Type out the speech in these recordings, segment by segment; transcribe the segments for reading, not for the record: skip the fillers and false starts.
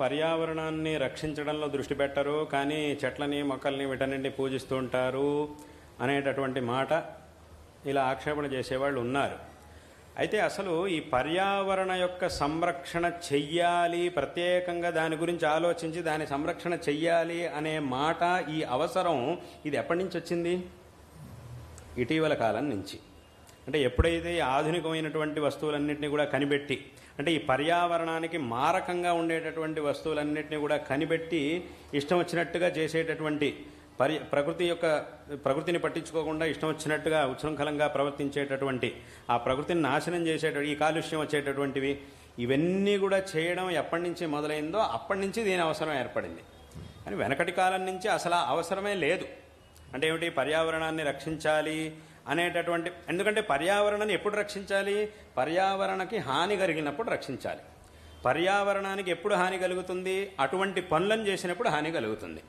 పర్యావరణాన్ని రక్షించడంలో దృష్టి పెట్టరు, కానీ చెట్లని మొక్కల్ని వీటన్నింటినీ పూజిస్తూ ఉంటారు అనేటటువంటి మాట ఇలా ఆక్షేపణ చేసేవాళ్ళు ఉన్నారు. అయితే అసలు ఈ పర్యావరణ యొక్క సంరక్షణ చెయ్యాలి, ప్రత్యేకంగా దాని గురించి ఆలోచించి దాని సంరక్షణ చెయ్యాలి అనే మాట, ఈ అవసరం ఇది ఎప్పటి నుంచి వచ్చింది? ఇటీవల కాలం నుంచి. అంటే ఎప్పుడైతే ఆధునికమైనటువంటి వస్తువులన్నింటినీ కూడా కనిపెట్టి, అంటే ఈ పర్యావరణానికి మారకంగా ఉండేటటువంటి వస్తువులన్నింటినీ కూడా కనిపెట్టి ఇష్టం వచ్చినట్టుగా చేసేటటువంటి ప్రకృతిని పట్టించుకోకుండా ఇష్టం వచ్చినట్టుగా ఉచ్ఛృంఖలంగా ప్రవర్తించేటటువంటి, ఆ ప్రకృతిని నాశనం చేసేటటువంటి, ఈ కాలుష్యం వచ్చేటటువంటివి, ఇవన్నీ కూడా చేయడం ఎప్పటి నుంచి మొదలైందో అప్పటి నుంచి దీని అవసరం ఏర్పడింది. కానీ వెనకటి కాలం నుంచి అసలు అవసరమే లేదు. అంటే ఏమిటి? పర్యావరణాన్ని రక్షించాలి అనేటటువంటి, ఎందుకంటే పర్యావరణాన్ని ఎప్పుడు రక్షించాలి? పర్యావరణకి హాని కలిగినప్పుడు రక్షించాలి. పర్యావరణానికి ఎప్పుడు హాని కలుగుతుంది? అటువంటి పనులను చేసినప్పుడు హాని కలుగుతుంది.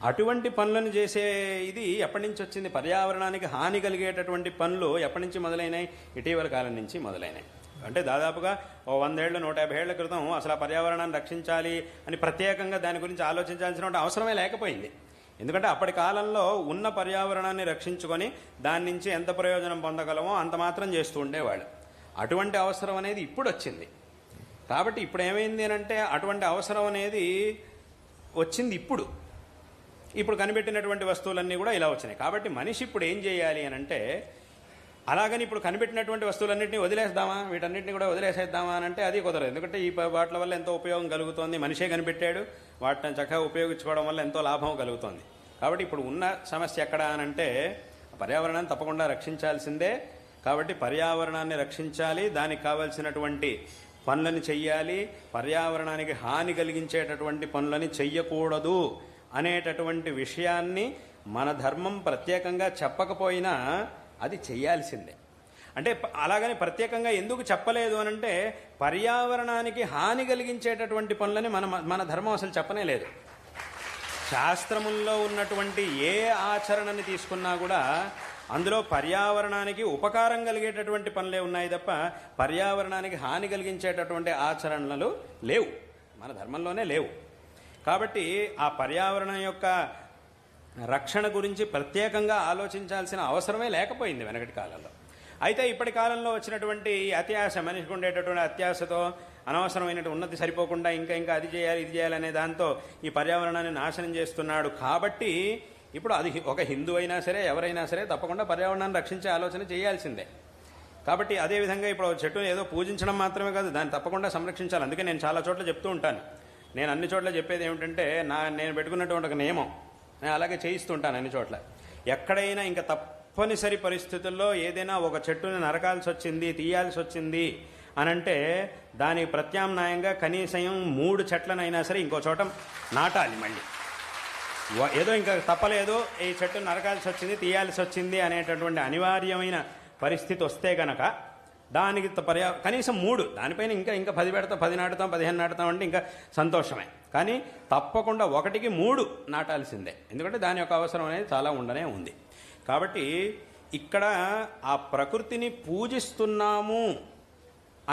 అటువంటి పనులను చేసే ఇది ఎప్పటి నుంచి వచ్చింది? పర్యావరణానికి హాని కలిగేటటువంటి పనులు ఎప్పటి నుంచి మొదలైనాయి? ఇటీవల కాలం నుంచి మొదలైనాయి. అంటే దాదాపుగా 100 ఏళ్ళు 150 ఏళ్ల క్రితం అసలు ఆ పర్యావరణాన్ని రక్షించాలి అని ప్రత్యేకంగా దాని గురించి ఆలోచించాల్సిన అవసరమే లేకపోయింది. ఎందుకంటే అప్పటి కాలంలో ఉన్న పర్యావరణాన్ని రక్షించుకొని దాని నుంచి ఎంత ప్రయోజనం పొందగలమో అంత మాత్రం చేస్తూ ఉండేవాళ్ళు. అటువంటి అవసరం అనేది ఇప్పుడు వచ్చింది. కాబట్టి ఇప్పుడు ఏమైంది అంటే అటువంటి అవసరం అనేది వచ్చింది ఇప్పుడు కనిపెట్టినటువంటి వస్తువులన్నీ కూడా ఇలా వచ్చినాయి. కాబట్టి మనిషి ఇప్పుడు ఏం చేయాలి అని అంటే, అలాగని ఇప్పుడు కనిపెట్టినటువంటి వస్తువులన్నింటినీ వదిలేద్దామా, వీటన్నిటిని కూడా వదిలేసేద్దామా అని అంటే అది కుదరదు. ఎందుకంటే ఈ వాటి వల్ల ఎంతో ఉపయోగం కలుగుతోంది, మనిషే కనిపెట్టాడు, వాటిని చక్కగా ఉపయోగించుకోవడం వల్ల ఎంతో లాభం కలుగుతోంది. కాబట్టి ఇప్పుడు ఉన్న సమస్య ఎక్కడ అనంటే, పర్యావరణాన్ని తప్పకుండా రక్షించాల్సిందే. కాబట్టి పర్యావరణాన్ని రక్షించాలి, దానికి కావలసినటువంటి పనులను చెయ్యాలి, పర్యావరణానికి హాని కలిగించేటటువంటి పనులని చెయ్యకూడదు అనేటటువంటి విషయాన్ని మన ధర్మం ప్రత్యేకంగా చెప్పకపోయినా అది చెయ్యాల్సిందే. అంటే అలాగని ప్రత్యేకంగా ఎందుకు చెప్పలేదు అనంటే, పర్యావరణానికి హాని కలిగించేటటువంటి పనులని మన ధర్మం అసలు చెప్పనే లేదు. శాస్త్రముల్లో ఉన్నటువంటి ఏ ఆచరణని తీసుకున్నా కూడా అందులో పర్యావరణానికి ఉపకారం కలిగేటటువంటి పనులే ఉన్నాయి తప్ప పర్యావరణానికి హాని కలిగించేటటువంటి ఆచరణలు లేవు, మన ధర్మంలోనే లేవు. కాబట్టి ఆ పర్యావరణం యొక్క రక్షణ గురించి ప్రత్యేకంగా ఆలోచించాల్సిన అవసరమే లేకపోయింది వెనకటి కాలంలో. అయితే ఇప్పటి కాలంలో వచ్చినటువంటి అత్యాశ, మనిషికి ఉండేటటువంటి అత్యాశతో అనవసరమైన ఉన్నతి సరిపోకుండా ఇంకా అది చేయాలి ఇది చేయాలనే దాంతో ఈ పర్యావరణాన్ని నాశనం చేస్తున్నాడు. కాబట్టి ఇప్పుడు అది ఒక హిందూ అయినా సరే ఎవరైనా సరే తప్పకుండా పర్యావరణాన్ని రక్షించే ఆలోచన చేయాల్సిందే. కాబట్టి అదేవిధంగా ఇప్పుడు చెట్టును ఏదో పూజించడం మాత్రమే కాదు, దాన్ని తప్పకుండా సంరక్షించాలి. అందుకే నేను చాలా చోట్ల చెప్తూ ఉంటాను. నేను అన్ని చోట్ల చెప్పేది ఏమిటంటే, నేను పెట్టుకున్నటువంటి ఒక నియమం నేను అలాగే చేయిస్తుంటాను అన్ని చోట్ల. ఎక్కడైనా ఇంకా తప్పనిసరి పరిస్థితుల్లో ఏదైనా ఒక చెట్టుని నరకాల్సి వచ్చింది, తీయాల్సి వచ్చింది అనంటే దానికి ప్రత్యామ్నాయంగా కనీసం 3 చెట్లనైనా సరే ఇంకో చోట నాటాలి. మళ్ళీ ఏదో ఇంకా తప్పలేదు, ఈ చెట్టును నరకాల్సి వచ్చింది, తీయాల్సి వచ్చింది అనేటటువంటి అనివార్యమైన పరిస్థితి వస్తే గనక దానికి కనీసం 3, దానిపైన ఇంకా 10 పెడతాం, 10 నాటుతాం, 15 నాటుతాం అంటే ఇంకా సంతోషమే. కానీ తప్పకుండా 1కి 3 నాటాల్సిందే. ఎందుకంటే దాని యొక్క అవసరం అనేది చాలా ఉండనే ఉంది. కాబట్టి ఇక్కడ ఆ ప్రకృతిని పూజిస్తున్నాము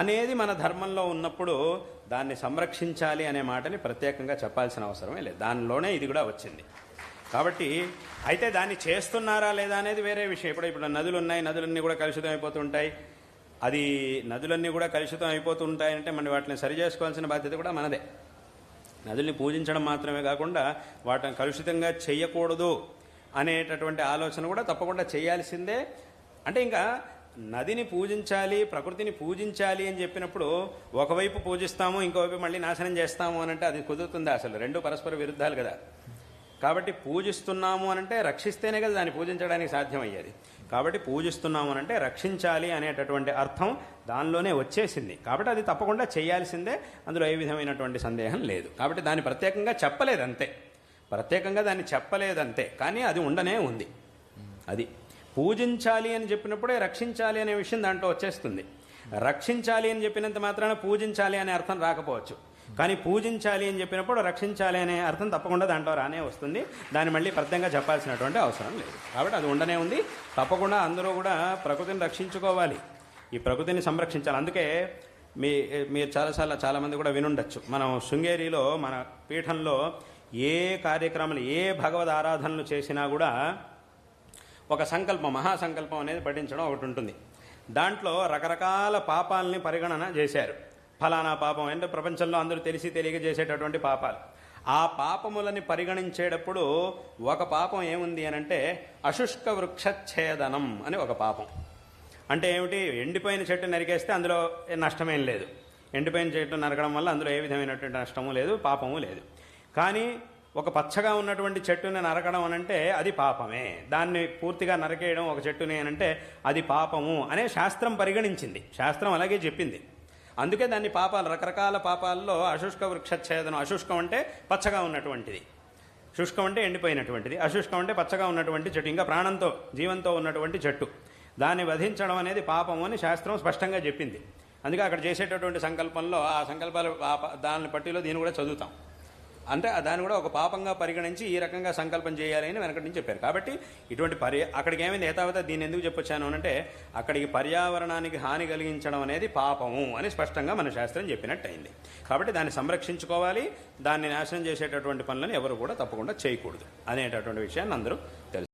అనేది మన ధర్మంలో ఉన్నప్పుడు దాన్ని సంరక్షించాలి అనే మాటని ప్రత్యేకంగా చెప్పాల్సిన అవసరమే లేదు. దానిలోనే ఇది కూడా వచ్చింది. కాబట్టి అయితే దాన్ని చేస్తున్నారా లేదా అనేది వేరే విషయం. ఇప్పుడు నదులు ఉన్నాయి, నదులన్నీ కూడా కలుషితం అయిపోతుంటాయి. అది నదులన్నీ కూడా కలుషితం అయిపోతుంటాయంటే మనం వాటిని సరి చేసుకోవాల్సిన బాధ్యత కూడా మనదే. నదుల్ని పూజించడం మాత్రమే కాకుండా వాటిని కలుషితంగా చేయకూడదు అనేటటువంటి ఆలోచన కూడా తప్పకుండా చేయాల్సిందే. అంటే ఇంకా నదిని పూజించాలి, ప్రకృతిని పూజించాలి అని చెప్పినప్పుడు ఒకవైపు పూజిస్తాము, ఇంకోవైపు మళ్ళీ నాశనం చేస్తాము అనంటే అది కుదురుతుందా? అసలు రెండు పరస్పర విరుద్ధాలు కదా. కాబట్టి పూజిస్తున్నాము అనంటే రక్షిస్తేనే కదా దాన్ని పూజించడానికి సాధ్యమయ్యేది. కాబట్టి పూజిస్తున్నాము అనంటే రక్షించాలి అనేటటువంటి అర్థం దానిలోనే వచ్చేసింది. కాబట్టి అది తప్పకుండా చేయాల్సిందే, అందులో ఏ విధమైనటువంటి సందేహం లేదు. కాబట్టి దాన్ని ప్రత్యేకంగా చెప్పలేదంతే, ప్రత్యేకంగా దాన్ని చెప్పలేదంతే, కానీ అది ఉండనే ఉంది. అది పూజించాలి అని చెప్పినప్పుడే రక్షించాలి అనే విషయం దాంట్లో వచ్చేస్తుంది. రక్షించాలి అని చెప్పినంత మాత్రాన పూజించాలి అనే అర్థం రాకపోవచ్చు, కానీ పూజించాలి అని చెప్పినప్పుడు రక్షించాలి అనే అర్థం తప్పకుండా దాంట్లో రానే వస్తుంది. దాన్ని మళ్ళీ ప్రత్యేకంగా చెప్పాల్సినటువంటి అవసరం లేదు. కాబట్టి అది ఉండనే ఉంది. తప్పకుండా అందరూ కూడా ప్రకృతిని రక్షించుకోవాలి, ఈ ప్రకృతిని సంరక్షించాలి. అందుకే మీరు చాలామంది కూడా వినుండొచ్చు. మనం శృంగేరిలో మన పీఠంలో ఏ కార్యక్రమాలు ఏ భగవద్ ఆరాధనలు చేసినా కూడా ఒక సంకల్పం, మహాసంకల్పం అనేది పఠించడం ఒకటి ఉంటుంది. దాంట్లో రకరకాల పాపాలని పరిగణన చేశారు. ఫలానా పాపం అంటే ప్రపంచంలో అందరూ తెలిసి తెలియక చేసేటటువంటి పాపాలు. ఆ పాపములని పరిగణించేటప్పుడు ఒక పాపం ఏముంది అని అంటే అశుష్క వృక్షఛేదనం అని ఒక పాపం. అంటే ఏమిటి? ఎండిపోయిన చెట్టు నరికేస్తే అందులో నష్టమేం లేదు. ఎండిపోయిన చెట్టు నరకడం వల్ల అందులో ఏ విధమైనటువంటి నష్టము లేదు, పాపము లేదు. కానీ ఒక పచ్చగా ఉన్నటువంటి చెట్టుని నరకడం అనంటే అది పాపమే. దాన్ని పూర్తిగా నరకేయడం ఒక చెట్టుని అనంటే అది పాపము అనే శాస్త్రం పరిగణించింది. శాస్త్రం అలాగే చెప్పింది. అందుకే దాన్ని పాపాలు, రకరకాల పాపాల్లో అశుష్క వృక్షఛేదనం. అశుష్కం అంటే పచ్చగా ఉన్నటువంటిది, శుష్కం అంటే ఎండిపోయినటువంటిది, అశుష్కం అంటే పచ్చగా ఉన్నటువంటి చెట్టు, ఇంకా ప్రాణంతో జీవంతో ఉన్నటువంటి చెట్టు. దాన్ని వధించడం అనేది పాపము అని శాస్త్రం స్పష్టంగా చెప్పింది. అందుకే అక్కడ చేసేటటువంటి సంకల్పంలో ఆ సంకల్పాలు దాని పట్టిలో దీన్ని కూడా చదువుతాం. అంటే దాన్ని కూడా ఒక పాపంగా పరిగణించి ఈ రకంగా సంకల్పం చేయాలి అని వెనకటి నుంచి చెప్పారు. కాబట్టి ఇటువంటి అక్కడికి ఏమైంది ఏతావత దీన్ని ఎందుకు చెప్పొచ్చాను అంటే అక్కడికి పర్యావరణానికి హాని కలిగించడం అనేది పాపము అని స్పష్టంగా మన శాస్త్రం చెప్పినట్టు అయింది. కాబట్టి దాన్ని సంరక్షించుకోవాలి. దాన్ని నాశనం చేసేటటువంటి పనులను ఎవరు కూడా తప్పకుండా చేయకూడదు అనేటటువంటి విషయాన్ని అందరూ తెలుసు.